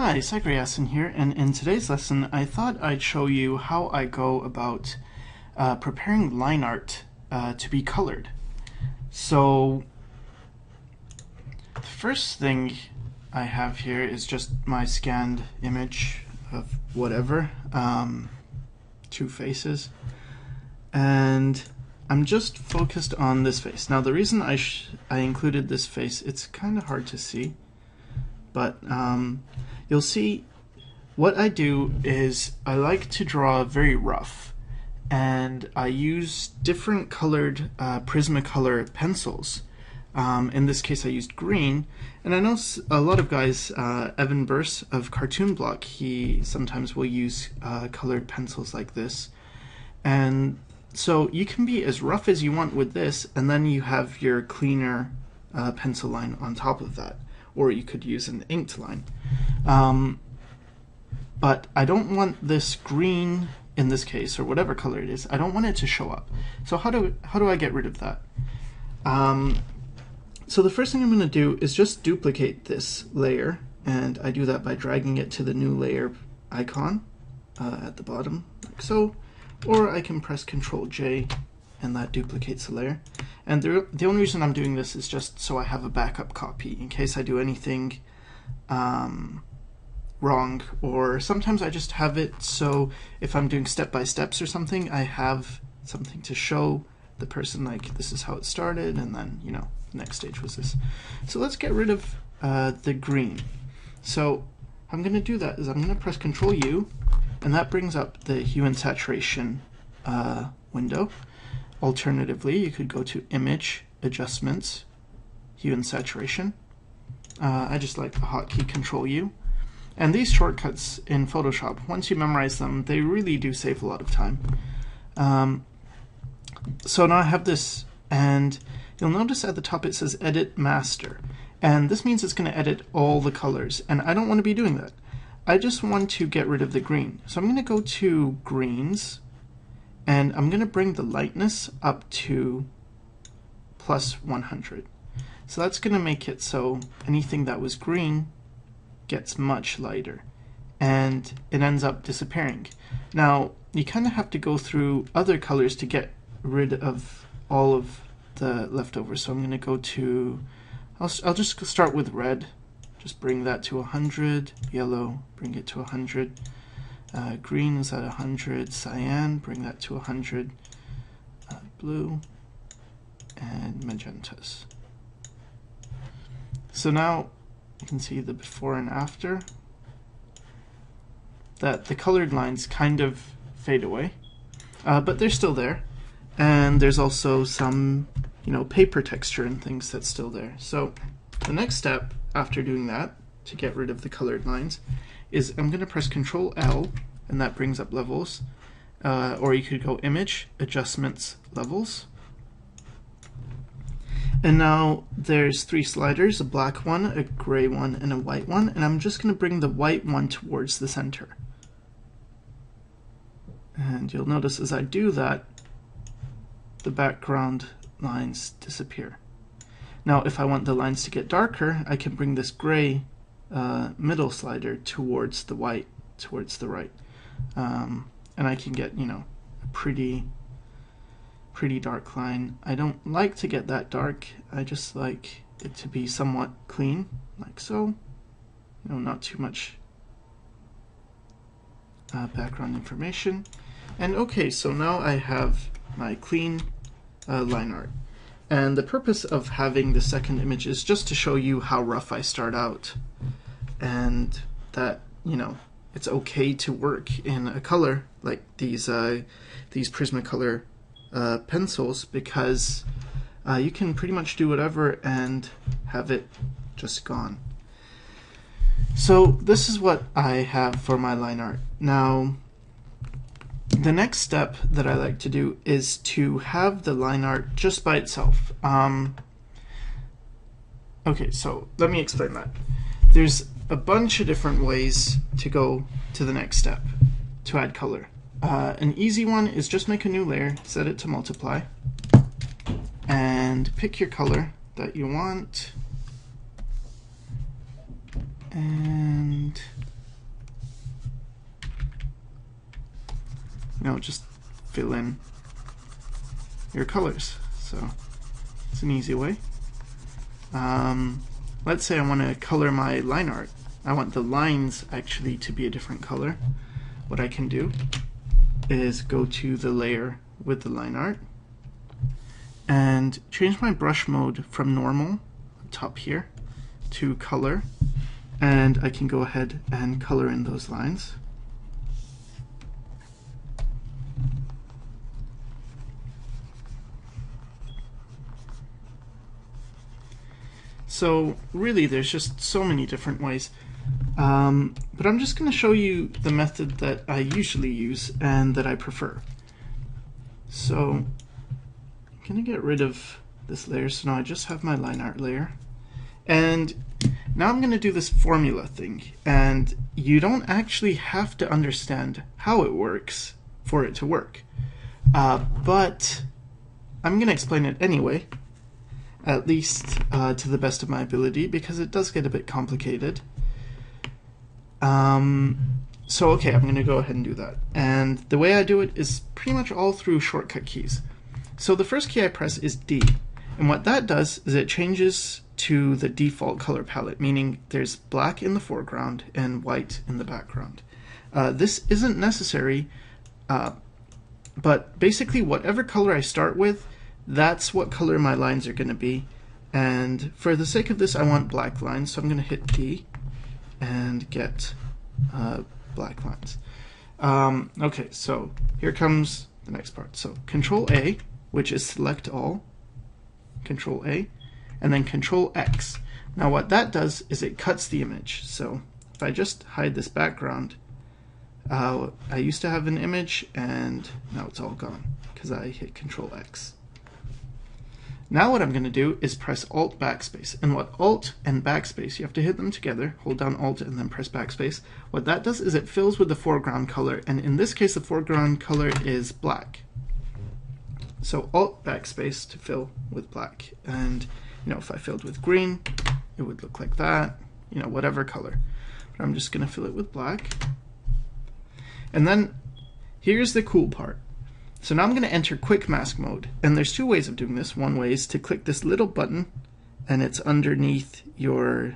Hi, Sycra here, and in today's lesson I thought I'd show you how I go about preparing line art to be colored. So the first thing I have here is just my scanned image of whatever, two faces, and I'm just focused on this face. Now the reason I included this face, it's kind of hard to see, but you'll see what I do is I like to draw very rough, and I use different colored Prismacolor pencils. In this case I used green, and I know a lot of guys, Evan Burse of Cartoon Block, he sometimes will use colored pencils like this. And so you can be as rough as you want with this, and then you have your cleaner pencil line on top of that. Or you could use an inked line. But I don't want this green, in this case, or whatever color it is, I don't want it to show up. So how do I get rid of that? So the first thing I'm going to do is just duplicate this layer, and I do that by dragging it to the new layer icon at the bottom, like so. Or I can press Ctrl J, and that duplicates the layer. And the only reason I'm doing this is just so I have a backup copy in case I do anything wrong, or sometimes I just have it so if I'm doing step-by-steps or something, I have something to show the person, like this is how it started, and then, you know, the next stage was this. So let's get rid of the green. So I'm going to do that is I'm going to press Ctrl U, and that brings up the hue and saturation window. Alternatively, you could go to Image, Adjustments, Hue and Saturation. I just like the hotkey Ctrl U. And these shortcuts in Photoshop, once you memorize them, they really do save a lot of time. So now I have this, and you'll notice at the top it says Edit Master. And this means it's going to edit all the colors, and I don't want to be doing that. I just want to get rid of the green. So I'm going to go to Greens, and I'm going to bring the lightness up to plus 100. So that's going to make it so anything that was green gets much lighter, and it ends up disappearing. Now, you kind of have to go through other colors to get rid of all of the leftovers. So I'm going to go to, I'll just start with red. Just bring that to 100. Yellow, bring it to 100. Green is at 100. Cyan, bring that to 100. Blue, and magentas. So now you can see the before and after, that the colored lines kind of fade away, but they're still there. And there's also some, you know, paper texture and things that's still there. So the next step after doing that, to get rid of the colored lines, is I'm going to press Ctrl L, and that brings up levels. Or you could go Image, Adjustments, Levels. And now there's three sliders, a black one, a gray one, and a white one. And I'm just going to bring the white one towards the center. And you'll notice as I do that, the background lines disappear. Now if I want the lines to get darker, I can bring this gray middle slider towards the white, towards the right. And I can get, you know, a pretty dark line. I don't like to get that dark. I just like it to be somewhat clean, like so. You know, not too much background information. And okay, so now I have my clean line art. And the purpose of having the second image is just to show you how rough I start out, and that, you know, it's okay to work in a color like these Prismacolor pencils, because you can pretty much do whatever and have it just gone. So this is what I have for my line art. Now the next step that I like to do is to have the line art just by itself. Okay, so let me explain that. There's a bunch of different ways to go to the next step, to add color. An easy one is just make a new layer, set it to multiply, and pick your color that you want. And just fill in your colors. So it's an easy way. Let's say I want to color my line art. I want the lines actually to be a different color. What I can do is go to the layer with the line art and change my brush mode from normal, top here, to color, and I can go ahead and color in those lines. So really there's just so many different ways, but I'm just going to show you the method that I usually use and that I prefer. So I'm going to get rid of this layer, so now I just have my line art layer, and now I'm going to do this formula thing, and you don't actually have to understand how it works for it to work, but I'm going to explain it anyway, at least to the best of my ability, because it does get a bit complicated. So okay, I'm going to go ahead and do that. And the way I do it is pretty much all through shortcut keys. So the first key I press is D, and what that does is it changes to the default color palette, meaning there's black in the foreground and white in the background. This isn't necessary, but basically whatever color I start with, that's what color my lines are going to be. And for the sake of this, I want black lines, so I'm going to hit D and get black lines. Okay, so here comes the next part. So Control A, which is select all, Control A, and then Control X. Now what that does is it cuts the image. So if I just hide this background, I used to have an image and now it's all gone because I hit Control X. Now what I'm going to do is press Alt backspace, and what Alt and backspace, you have to hit them together, hold down Alt and then press backspace. What that does is it fills with the foreground color, and in this case the foreground color is black. So Alt backspace to fill with black, and if I filled with green it would look like that, whatever color. But I'm just going to fill it with black. And then here's the cool part. So now I'm going to enter quick mask mode, and there's two ways of doing this. One way is to click this little button, and it's underneath your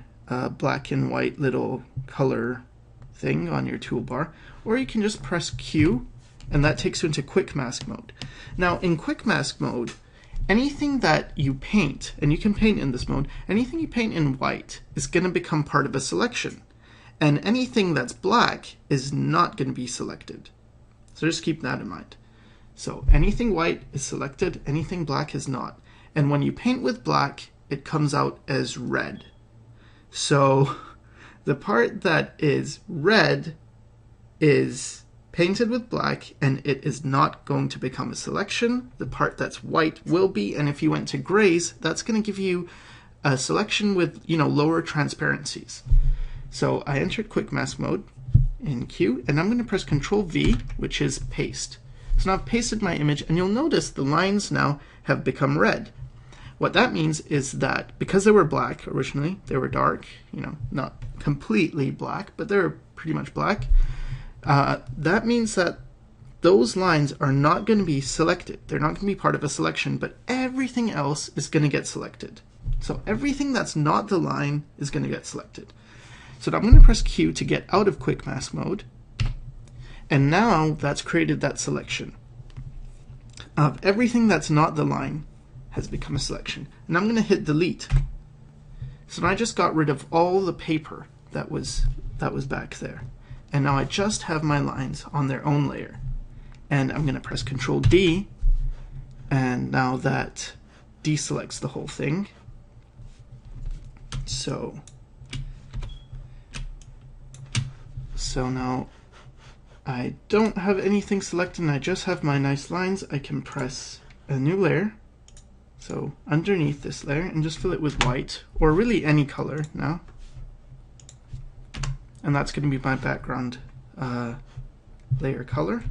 black and white little color thing on your toolbar, or you can just press Q, and that takes you into quick mask mode. Now in quick mask mode, anything that you paint, and you can paint in this mode, anything you paint in white is going to become part of a selection, and anything that's black is not going to be selected. So just keep that in mind. So anything white is selected, anything black is not. And when you paint with black, it comes out as red. So the part that is red is painted with black, and it is not going to become a selection. The part that's white will be, and if you went to grays, that's going to give you a selection with lower transparencies. So I entered quick mask mode in Q, and I'm going to press Control V, which is paste. So now I've pasted my image, and you'll notice the lines now have become red. What that means is that because they were black originally, they were dark, not completely black, but they're pretty much black. That means that those lines are not going to be selected. They're not going to be part of a selection, but everything else is going to get selected. So everything that's not the line is going to get selected. So now I'm going to press Q to get out of quick mask mode. And now that's created that selection of everything that's not the line has become a selection. And I'm going to hit delete. So now I just got rid of all the paper that was back there. And now I just have my lines on their own layer. And I'm going to press Control D, and now that deselects the whole thing. So now I don't have anything selected and I just have my nice lines. I can press a new layer, so underneath this layer, and just fill it with white, or really any color now. And that's going to be my background layer color.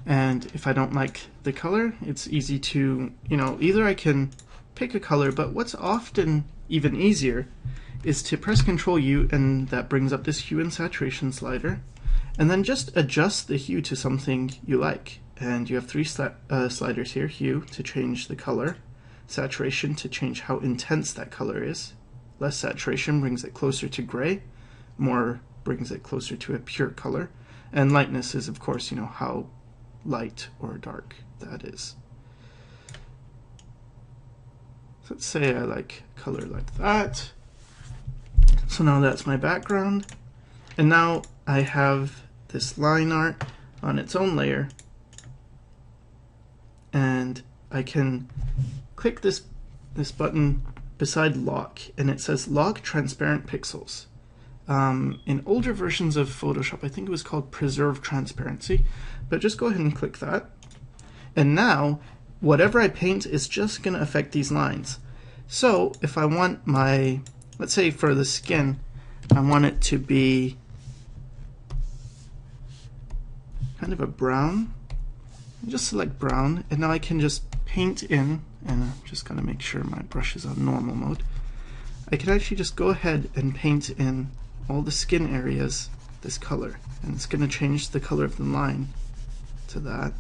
And if I don't like the color, it's easy to, either I can pick a color, but what's often even easier is to press Control U, and that brings up this hue and saturation slider. And then just adjust the hue to something you like. And you have three sliders here: hue to change the color, saturation to change how intense that color is, less saturation brings it closer to gray, more brings it closer to a pure color, and lightness is, of course, how light or dark that is. So let's say I like color like that. So now that's my background, and now I have this line art on its own layer, and I can click this button beside lock, and it says lock transparent pixels. In older versions of Photoshop, I think it was called preserve transparency, but just go ahead and click that. And now, whatever I paint is just going to affect these lines. So if I want my, let's say for the skin, I want it to be kind of a brown. Just select brown, and now I can just paint in, and I'm just going to make sure my brush is on normal mode. I can actually just go ahead and paint in all the skin areas this color, and it's going to change the color of the line to that.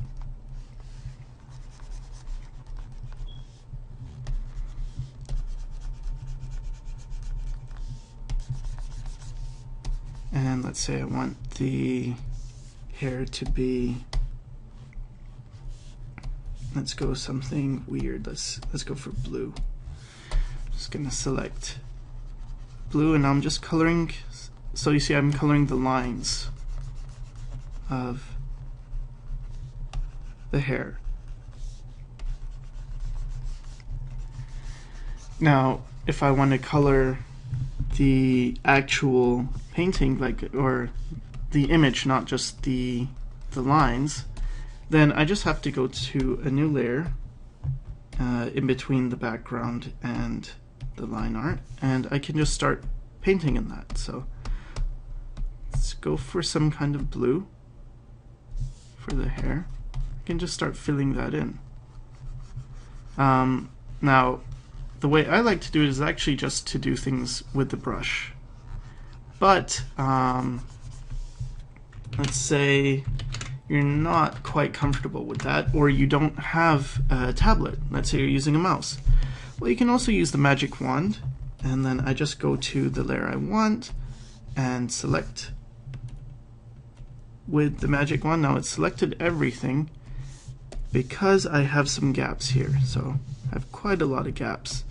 And let's say I want the hair to be, let's go something weird. Let's go for blue. Just gonna select blue, and now I'm just coloring. So you see, I'm coloring the lines of the hair. Now, if I want to color the actual painting, or the image, not just the lines, then I just have to go to a new layer in between the background and the line art, and I can just start painting in that. So let's go for some kind of blue for the hair. I can just start filling that in. Now, the way I like to do it is actually just to do things with the brush. But let's say you're not quite comfortable with that, or you don't have a tablet. Let's say you're using a mouse. Well, you can also use the magic wand, and then I just go to the layer I want and select with the magic wand. Now it's selected everything because I have some gaps here, so I have quite a lot of gaps.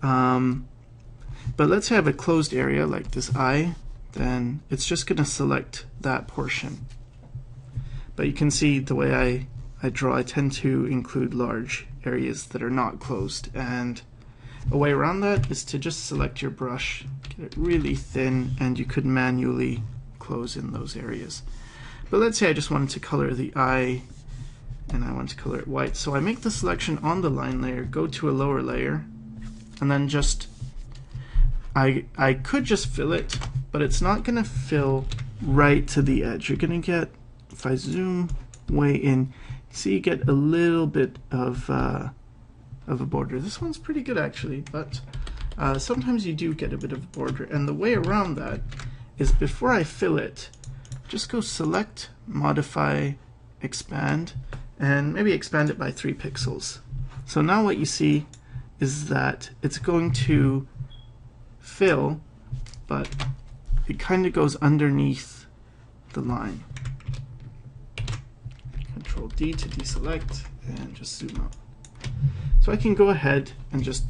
But let's say I have a closed area like this eye, then it's just going to select that portion. But you can see the way I draw, I tend to include large areas that are not closed, and a way around that is to just select your brush, get it really thin, and you could manually close in those areas. But let's say I just wanted to color the eye, and I want to color it white. So I make the selection on the line layer, go to a lower layer, and then just, I could just fill it, but it's not going to fill right to the edge. You're going to get, if I zoom way in, see you get a little bit of a border. This one's pretty good actually, but sometimes you do get a bit of a border, and the way around that is before I fill it, just go select, modify, expand, and maybe expand it by 3 pixels. So now what you see is that it's going to fill, but it kind of goes underneath the line. Control D to deselect, and just zoom out. So I can go ahead and just,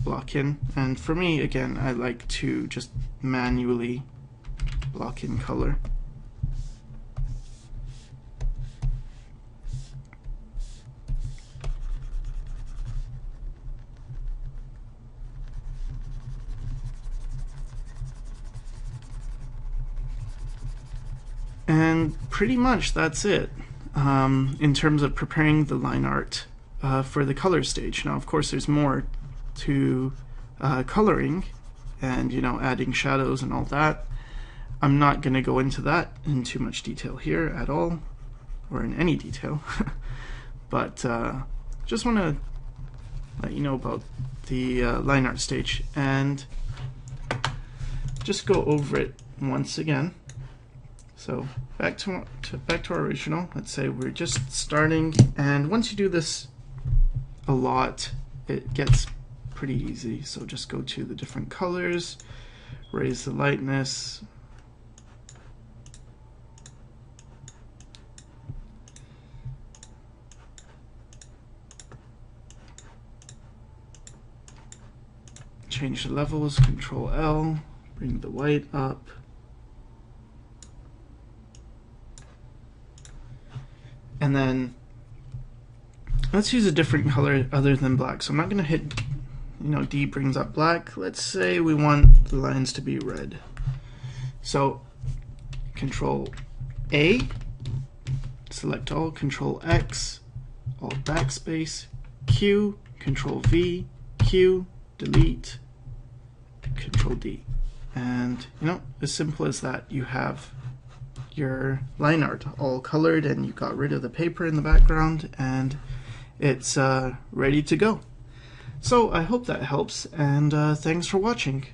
block in. And for me, again, I like to just manually block in color. And pretty much that's it in terms of preparing the line art for the color stage. Now, of course, there's more to coloring and adding shadows and all that. I'm not going to go into that in too much detail here at all, or in any detail. But just want to let you know about the line art stage and just go over it once again. So back to our original. Let's say we're just starting, and once you do this a lot, it gets pretty easy. So just go to the different colors, raise the lightness, change the levels, Control L, bring the white up. And then let's use a different color other than black. So I'm not going to hit, D brings up black. Let's say we want the lines to be red. So Control A, select all, Control X, Alt backspace, Q, Control V, Q, delete, Control D. And as simple as that, you have your line art all colored, and you got rid of the paper in the background, and it's ready to go. So I hope that helps, and thanks for watching.